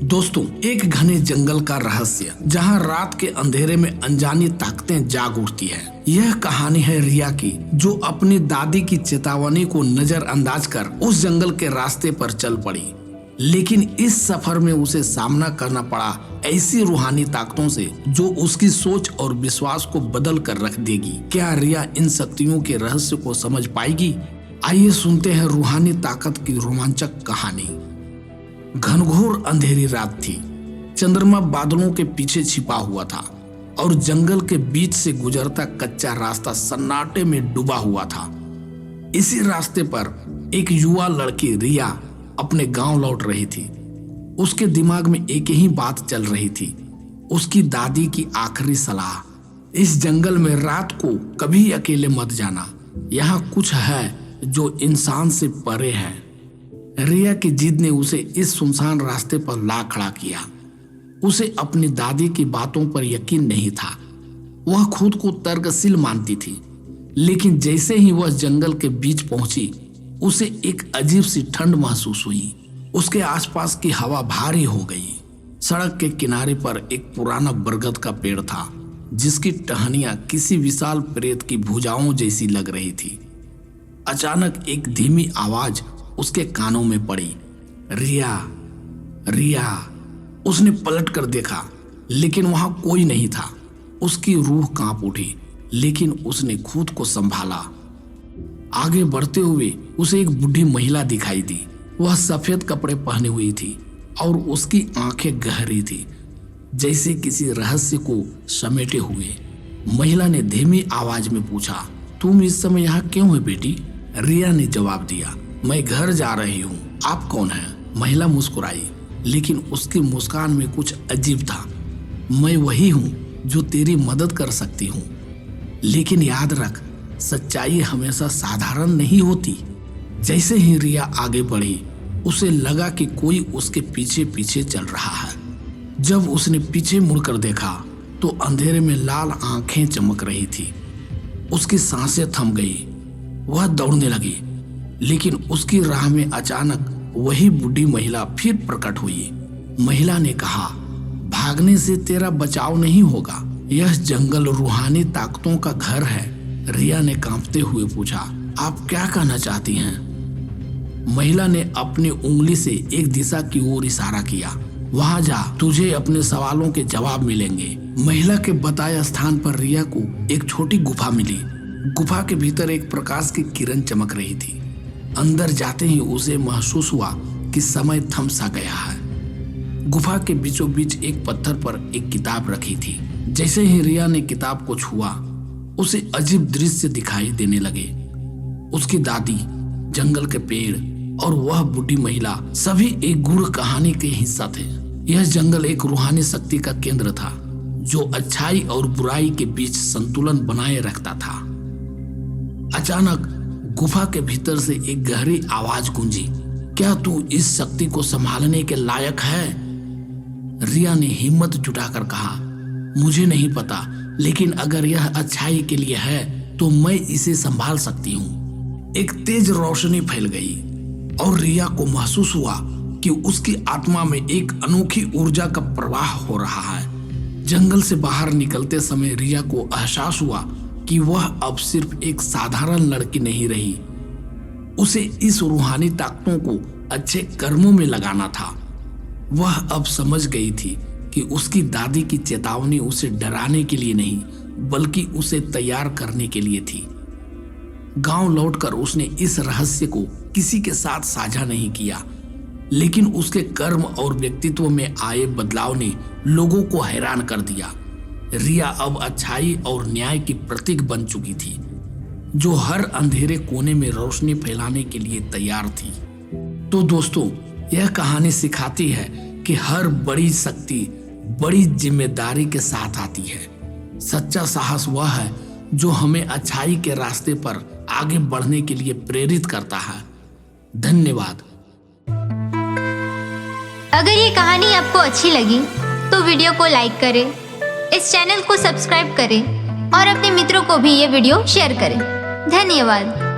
दोस्तों, एक घने जंगल का रहस्य जहां रात के अंधेरे में अनजानी ताकतें जाग उठती है। यह कहानी है रिया की, जो अपनी दादी की चेतावनी को नजरअंदाज कर उस जंगल के रास्ते पर चल पड़ी। लेकिन इस सफर में उसे सामना करना पड़ा ऐसी रूहानी ताकतों से जो उसकी सोच और विश्वास को बदल कर रख देगी। क्या रिया इन शक्तियों के रहस्य को समझ पाएगी? आइए सुनते हैं रूहानी ताकत की रोमांचक कहानी। घनघोर अंधेरी रात थी। चंद्रमा बादलों के पीछे छिपा हुआ था और जंगल के बीच से गुजरता कच्चा रास्ता सन्नाटे में डूबा हुआ था। इसी रास्ते पर एक युवा लड़की रिया अपने गांव लौट रही थी। उसके दिमाग में एक ही बात चल रही थी, उसकी दादी की आखिरी सलाह, इस जंगल में रात को कभी अकेले मत जाना, यहाँ कुछ है जो इंसान से परे है। रिया की जिद ने उसे इस सुनसान रास्ते पर ला खड़ा किया। उसे अपनी दादी की बातों पर यकीन नहीं था। वह खुद को तर्कशील मानती थी, लेकिन जैसे ही वह जंगल के बीच पहुंची, उसे एक अजीब सी ठंड महसूस हुई। उसके आसपास की हवा भारी हो गई। सड़क के किनारे पर एक पुराना बरगद का पेड़ था, जिसकी टहनियां किसी विशाल प्रेत की भुजाओं जैसी लग रही थी। अचानक एक धीमी आवाज उसके कानों में पड़ी, रिया, रिया। उसने पलट कर देखा, लेकिन वहां कोई नहीं था। उसकी रूह कांप उठी, लेकिन उसने खुद को संभाला। आगे बढ़ते हुए उसे एक बूढ़ी महिला दिखाई दी। वह सफेद कपड़े पहने हुई थी और उसकी आंखें गहरी थी, जैसे किसी रहस्य को समेटे हुए। महिला ने धीमी आवाज में पूछा, तुम इस समय यहाँ क्यों है बेटी? रिया ने जवाब दिया, मैं घर जा रही हूँ। आप कौन हैं? महिला मुस्कुराई, लेकिन उसकी मुस्कान में कुछ अजीब था। मैं वही हूँ जो तेरी मदद कर सकती हूँ, लेकिन याद रख, सच्चाई हमेशा साधारण नहीं होती। जैसे ही रिया आगे बढ़ी, उसे लगा कि कोई उसके पीछे पीछे चल रहा है। जब उसने पीछे मुड़कर देखा तो अंधेरे में लाल आंखें चमक रही थी। उसकी सांसें थम गई। वह दौड़ने लगी, लेकिन उसकी राह में अचानक वही बूढ़ी महिला फिर प्रकट हुई। महिला ने कहा, भागने से तेरा बचाव नहीं होगा। यह जंगल रूहानी ताकतों का घर है। रिया ने कांपते हुए पूछा, आप क्या कहना चाहती हैं? महिला ने अपनी उंगली से एक दिशा की ओर इशारा किया, वहां जा, तुझे अपने सवालों के जवाब मिलेंगे। महिला के बताए स्थान पर रिया को एक छोटी गुफा मिली। गुफा के भीतर एक प्रकाश की किरण चमक रही थी। अंदर जाते ही उसे महसूस हुआ कि समय थम सा गया है। गुफा के बीचों बीच एक पत्थर पर एक किताब रखी थी। जैसे ही रिया ने किताब को छुआ, उसे अजीब दृश्य दिखाई देने लगे। उसकी दादी, जंगल के पेड़ और वह बूढ़ी महिला सभी एक गूढ़ कहानी के हिस्सा थे। यह जंगल एक रूहानी शक्ति का केंद्र था, जो अच्छाई और बुराई के बीच संतुलन बनाए रखता था। अचानक गुफा के भीतर से एक गहरी आवाज गूंजी, क्या तू इस शक्ति को संभालने के लायक है? रिया ने हिम्मत जुटाकर कहा, मुझे नहीं पता, लेकिन अगर यह अच्छाई के लिए है तो मैं इसे संभाल सकती हूँ। एक तेज रोशनी फैल गई और रिया को महसूस हुआ कि उसकी आत्मा में एक अनोखी ऊर्जा का प्रवाह हो रहा है। जंगल से बाहर निकलते समय रिया को एहसास हुआ कि वह अब सिर्फ एक साधारण लड़की नहीं रही। उसे इस रूहानी ताकतों को अच्छे कर्मों में लगाना था। वह अब समझ गई थी कि उसकी दादी की चेतावनी उसे डराने के लिए नहीं, बल्कि उसे तैयार करने के लिए थी। गांव लौटकर उसने इस रहस्य को किसी के साथ साझा नहीं किया, लेकिन उसके कर्म और व्यक्तित्व में आए बदलाव ने लोगों को हैरान कर दिया। रिया अब अच्छाई और न्याय की प्रतीक बन चुकी थी, जो हर अंधेरे कोने में रोशनी फैलाने के लिए तैयार थी। तो दोस्तों, यह कहानी सिखाती है कि हर बड़ी शक्ति बड़ी जिम्मेदारी के साथ आती है। सच्चा साहस वह है जो हमें अच्छाई के रास्ते पर आगे बढ़ने के लिए प्रेरित करता है। धन्यवाद। अगर ये कहानी आपको अच्छी लगी तो वीडियो को लाइक करें, इस चैनल को सब्सक्राइब करें और अपने मित्रों को भी ये वीडियो शेयर करें। धन्यवाद।